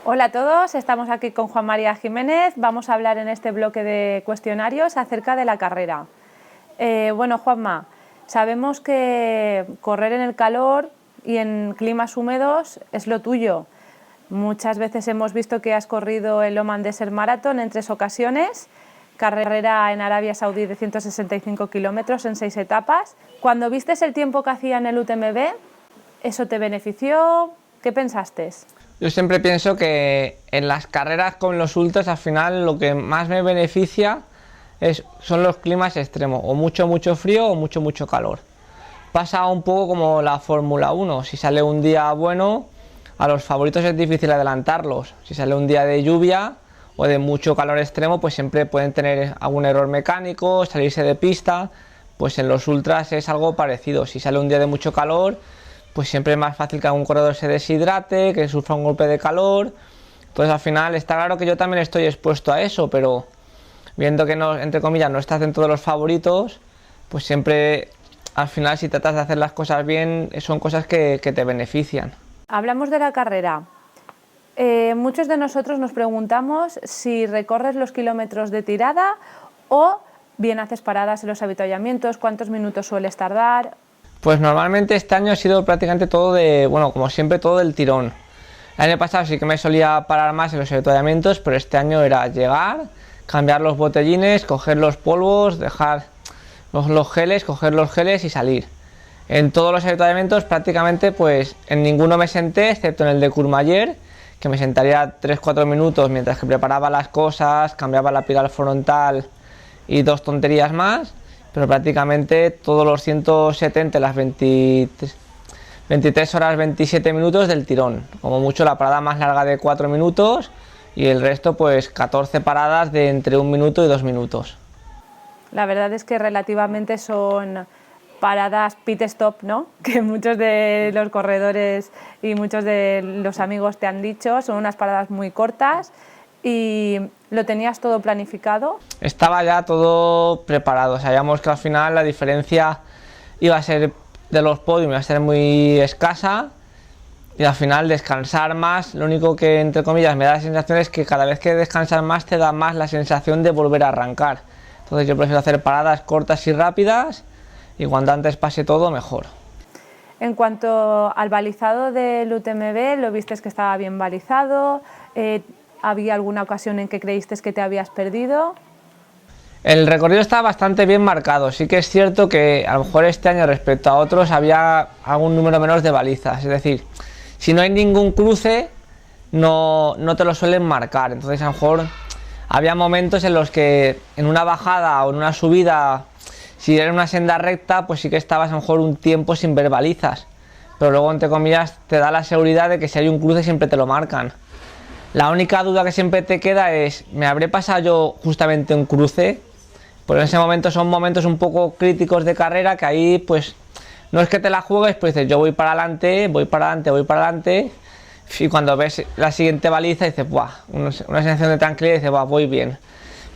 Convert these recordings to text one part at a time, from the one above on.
Hola a todos, estamos aquí con Juan María Jiménez. Vamos a hablar en este bloque de cuestionarios acerca de la carrera. Bueno, Juanma, sabemos que correr en el calor y en climas húmedos es lo tuyo. Muchas veces hemos visto que has corrido el Oman Desert Marathon en 3 ocasiones, carrera en Arabia Saudí de 165 kilómetros en 6 etapas. Cuando vistes el tiempo que hacía en el UTMB, ¿eso te benefició? ¿Qué pensaste? Yo siempre pienso que en las carreras con los ultras al final lo que más me beneficia son los climas extremos, o mucho frío o mucho calor. Pasa un poco como la Fórmula 1, si sale un día bueno, a los favoritos es difícil adelantarlos. Si sale un día de lluvia o de mucho calor extremo, pues siempre pueden tener algún error mecánico, salirse de pista. Pues en los ultras es algo parecido. Si sale un día de mucho calor, pues siempre es más fácil que algún corredor se deshidrate, que sufra un golpe de calor. Entonces al final está claro que yo también estoy expuesto a eso, pero viendo que no, entre comillas, no estás dentro de los favoritos, pues siempre al final si tratas de hacer las cosas bien, son cosas que te benefician. Hablamos de la carrera. Muchos de nosotros nos preguntamos si recorres los kilómetros de tirada o bien haces paradas en los avituallamientos, cuántos minutos sueles tardar. Pues normalmente este año ha sido prácticamente todo como siempre, todo del tirón. El año pasado sí que me solía parar más en los avituallamientos, pero este año era llegar, cambiar los botellines, coger los polvos, dejar los geles, coger los geles y salir. En todos los avituallamientos prácticamente pues en ninguno me senté, excepto en el de Courmayeur, que me sentaría 3-4 minutos mientras que preparaba las cosas, cambiaba la pilar frontal y 2 tonterías más. Pero prácticamente todos los 170, las 23 horas 27 minutos del tirón. Como mucho la parada más larga de 4 minutos y el resto pues 14 paradas de entre 1 minuto y 2 minutos. La verdad es que relativamente son paradas pit stop, ¿no? Que muchos de los corredores y muchos de los amigos te han dicho, son unas paradas muy cortas. ¿Y lo tenías todo planificado? Estaba ya todo preparado, sabíamos que al final la diferencia iba a ser de los podios, iba a ser muy escasa y al final descansar más, lo único que entre comillas me da la sensación es que cada vez que descansas más te da más la sensación de volver a arrancar. Entonces yo prefiero hacer paradas cortas y rápidas y cuanto antes pase todo mejor. En cuanto al balizado del UTMB, ¿lo viste que estaba bien balizado? ¿Había alguna ocasión en que creíste que te habías perdido? El recorrido está bastante bien marcado. Sí que es cierto que a lo mejor este año respecto a otros había algún número menos de balizas. Es decir, si no hay ningún cruce, no te lo suelen marcar. Entonces a lo mejor había momentos en los que en una bajada o en una subida, si era una senda recta, pues sí que estabas a lo mejor un tiempo sin ver balizas. Pero luego, entre comillas, te da la seguridad de que si hay un cruce siempre te lo marcan. La única duda que siempre te queda es, ¿me habré pasado yo justamente un cruce? Pues en ese momento son momentos un poco críticos de carrera que ahí pues no es que te la juegues, pues dices yo voy para adelante y cuando ves la siguiente baliza dices, ¡buah! Una sensación de tranquilidad y dices, ¡buah! Voy bien.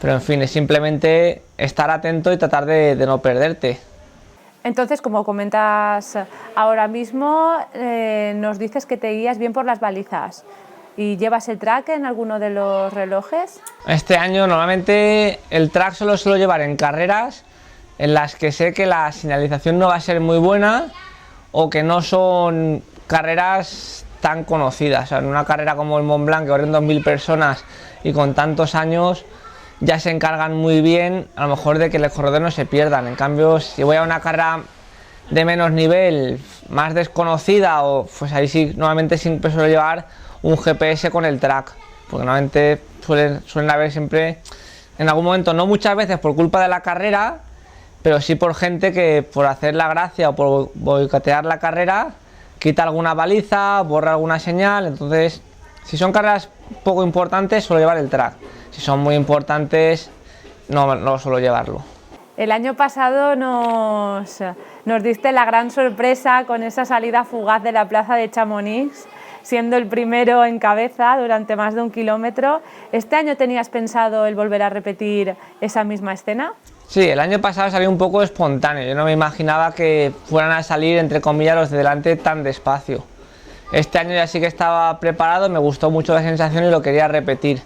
Pero en fin, es simplemente estar atento y tratar de no perderte. Entonces, como comentas ahora mismo, nos dices que te guías bien por las balizas. ¿Y llevas el track en alguno de los relojes? Este año normalmente el track solo suelo llevar en carreras en las que sé que la señalización no va a ser muy buena o que no son carreras tan conocidas. O sea, en una carrera como el Mont Blanc, que corren 2000 personas y con tantos años, ya se encargan muy bien a lo mejor de que los corredores no se pierdan. En cambio, si voy a una carrera de menos nivel, más desconocida, pues ahí sí, normalmente siempre suelo llevar un GPS con el track, porque normalmente suelen haber siempre, en algún momento, no muchas veces por culpa de la carrera, pero sí por gente que por hacer la gracia o por boicotear la carrera, quita alguna baliza, borra alguna señal. Entonces, si son carreras poco importantes, suelo llevar el track. Si son muy importantes, no suelo llevarlo. El año pasado nos diste la gran sorpresa con esa salida fugaz de la plaza de Chamonix, siendo el primero en cabeza durante más de 1 kilómetro. ¿Este año tenías pensado el volver a repetir esa misma escena? Sí, el año pasado salió un poco espontáneo. Yo no me imaginaba que fueran a salir, entre comillas, los de delante tan despacio. Este año ya sí que estaba preparado, me gustó mucho la sensación y lo quería repetir.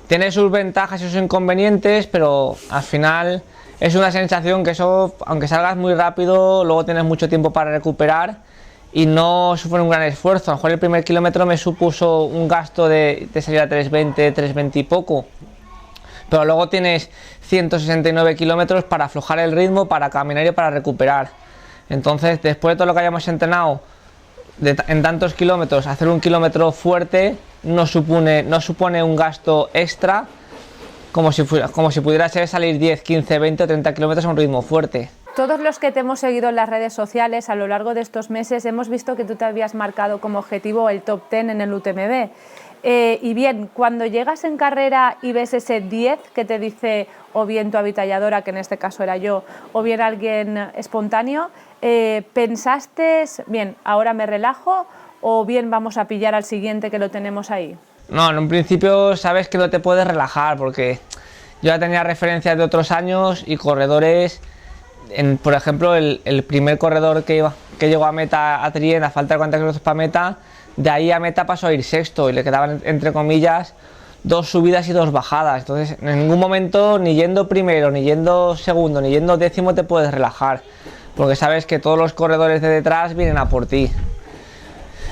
Tiene sus ventajas y sus inconvenientes, pero al final es una sensación que eso, aunque salgas muy rápido, luego tienes mucho tiempo para recuperar y no supone un gran esfuerzo. A lo mejor el primer kilómetro me supuso un gasto de salir a 3:20 y poco, pero luego tienes 169 kilómetros para aflojar el ritmo, para caminar y para recuperar. Entonces, después de todo lo que hayamos entrenado en tantos kilómetros, hacer un kilómetro fuerte no supone un gasto extra como si pudiera ser salir 10, 15, 20 o 30 kilómetros a un ritmo fuerte. Todos los que te hemos seguido en las redes sociales a lo largo de estos meses hemos visto que tú te habías marcado como objetivo el top 10 en el UTMB. Y bien, cuando llegas en carrera y ves ese 10 que te dice o bien tu avitalladora, que en este caso era yo, o bien alguien espontáneo, ¿pensaste, bien, ahora me relajo o bien vamos a pillar al siguiente que lo tenemos ahí? No, en un principio sabes que no te puedes relajar porque yo ya tenía referencias de otros años y corredores, por ejemplo, el primer corredor que llegó a meta a Trient a falta de 40 kilómetros para meta, de ahí a meta pasó a ir sexto y le quedaban, entre comillas, 2 subidas y 2 bajadas. Entonces, en ningún momento, ni yendo primero, ni yendo segundo, ni yendo décimo, te puedes relajar, porque sabes que todos los corredores de detrás vienen a por ti.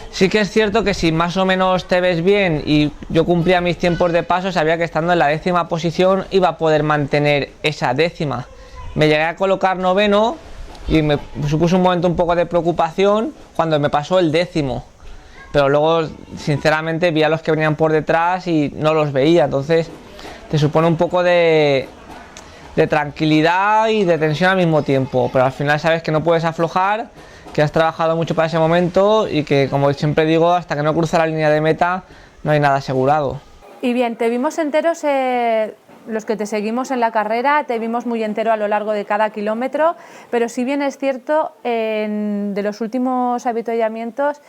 Sí que es cierto que si más o menos te ves bien y yo cumplía mis tiempos de paso, sabía que estando en la 10ª posición iba a poder mantener esa 10ª. Me llegué a colocar 9º y me supuso un momento un poco de preocupación cuando me pasó el 10º. Pero luego, sinceramente, vi a los que venían por detrás y no los veía. Entonces, te supone un poco de tranquilidad y de tensión al mismo tiempo. Pero al final sabes que no puedes aflojar, que has trabajado mucho para ese momento y que, como siempre digo, hasta que no cruza la línea de meta, no hay nada asegurado. Y bien, te vimos enteros, los que te seguimos en la carrera, te vimos muy entero a lo largo de cada kilómetro, pero si bien es cierto, de los últimos avituallamientos,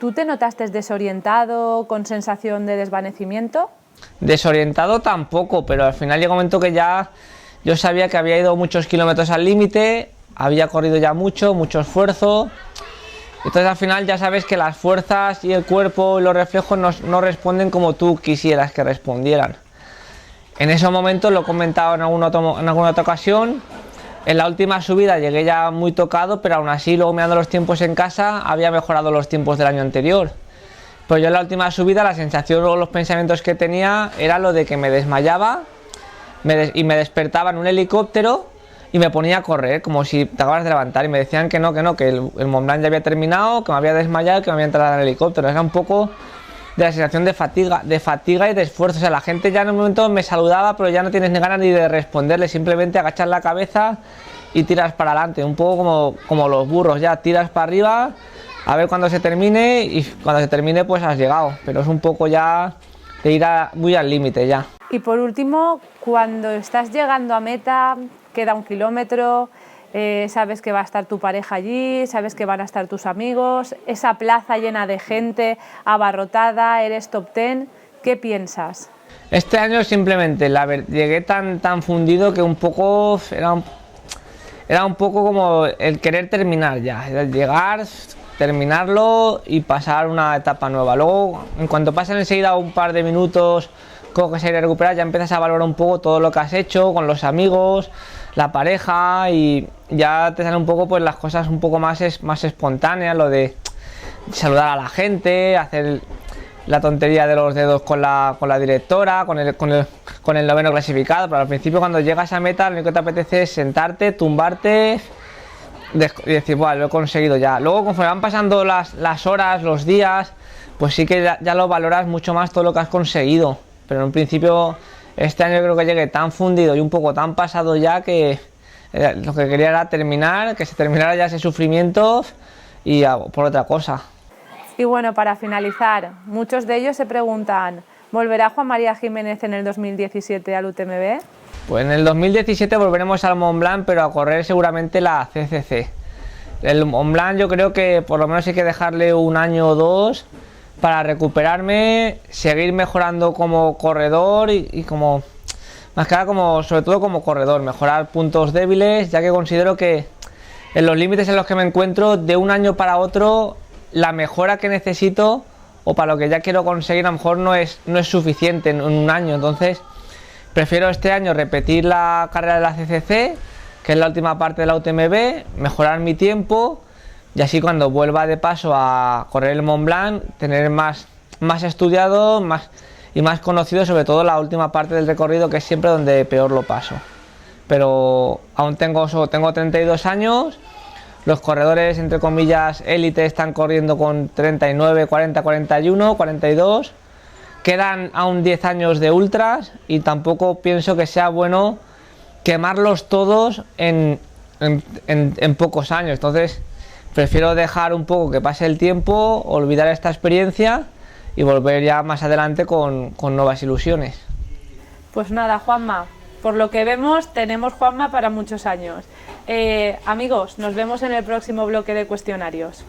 ¿tú te notaste desorientado, con sensación de desvanecimiento? Desorientado tampoco, pero al final llegó un momento que ya yo sabía que había ido muchos kilómetros al límite, había corrido ya mucho esfuerzo. Entonces al final ya sabes que las fuerzas y el cuerpo y los reflejos no responden como tú quisieras que respondieran. En esos momentos, lo he comentado en alguna otra ocasión, en la última subida llegué ya muy tocado, pero aún así luego mirando los tiempos en casa había mejorado los tiempos del año anterior. Pero yo en la última subida la sensación o los pensamientos que tenía era lo de que me desmayaba y me despertaba en un helicóptero y me ponía a correr como si te acabas de levantar y me decían que el Mont Blanc ya había terminado, que me había desmayado, que me había entrado en el helicóptero. Era un poco de la sensación de fatiga y de esfuerzo. O sea, la gente ya en un momento me saludaba, pero ya no tienes ni ganas ni de responderle, simplemente agachas la cabeza y tiras para adelante, un poco como los burros, ya tiras para arriba a ver cuándo se termine y cuando se termine pues has llegado, pero es un poco ya de ir muy al límite ya. Y por último, cuando estás llegando a meta, queda 1 kilómetro, sabes que va a estar tu pareja allí, sabes que van a estar tus amigos, esa plaza llena de gente, abarrotada, eres top 10, ¿qué piensas? Este año simplemente llegué tan fundido que un poco era un poco como el querer terminar ya, llegar, terminarlo y pasar una etapa nueva. Luego, en cuanto pasan enseguida un par de minutos, como que se irá a recuperar, ya empiezas a valorar un poco todo lo que has hecho con los amigos, la pareja, y ya te salen un poco pues las cosas un poco más espontáneas, lo de saludar a la gente, hacer la tontería de los dedos con la directora, con el 9º clasificado. Pero al principio, cuando llegas a meta, lo único que te apetece es sentarte, tumbarte y decir, bueno, lo he conseguido ya. Luego, conforme van pasando las horas, los días, pues sí que ya lo valoras mucho más todo lo que has conseguido. Pero en un principio, este año creo que llegué tan fundido y un poco tan pasado ya que lo que quería era terminar, que se terminara ya ese sufrimiento y por otra cosa. Y bueno, para finalizar, muchos de ellos se preguntan, ¿volverá Juan María Jiménez en el 2017 al UTMB? Pues en el 2017 volveremos al Mont Blanc, pero a correr seguramente la CCC. El Mont Blanc yo creo que por lo menos hay que dejarle 1 año o 2 para recuperarme, seguir mejorando como corredor y como, más que nada sobre todo como corredor, mejorar puntos débiles, ya que considero que en los límites en los que me encuentro, de un año para otro, la mejora que necesito o para lo que ya quiero conseguir a lo mejor no es suficiente en un año. Entonces prefiero este año repetir la carrera de la CCC, que es la última parte de la UTMB, mejorar mi tiempo y así cuando vuelva de paso a correr el Mont Blanc tener más estudiado y más conocido, sobre todo la última parte del recorrido, que es siempre donde peor lo paso. Pero aún tengo 32 años, los corredores entre comillas élite están corriendo con 39, 40, 41, 42, quedan aún 10 años de ultras y tampoco pienso que sea bueno quemarlos todos en pocos años. Entonces prefiero dejar un poco que pase el tiempo, olvidar esta experiencia y volver ya más adelante con nuevas ilusiones. Pues nada, Juanma, por lo que vemos tenemos Juanma para muchos años. Amigos, nos vemos en el próximo bloque de cuestionarios.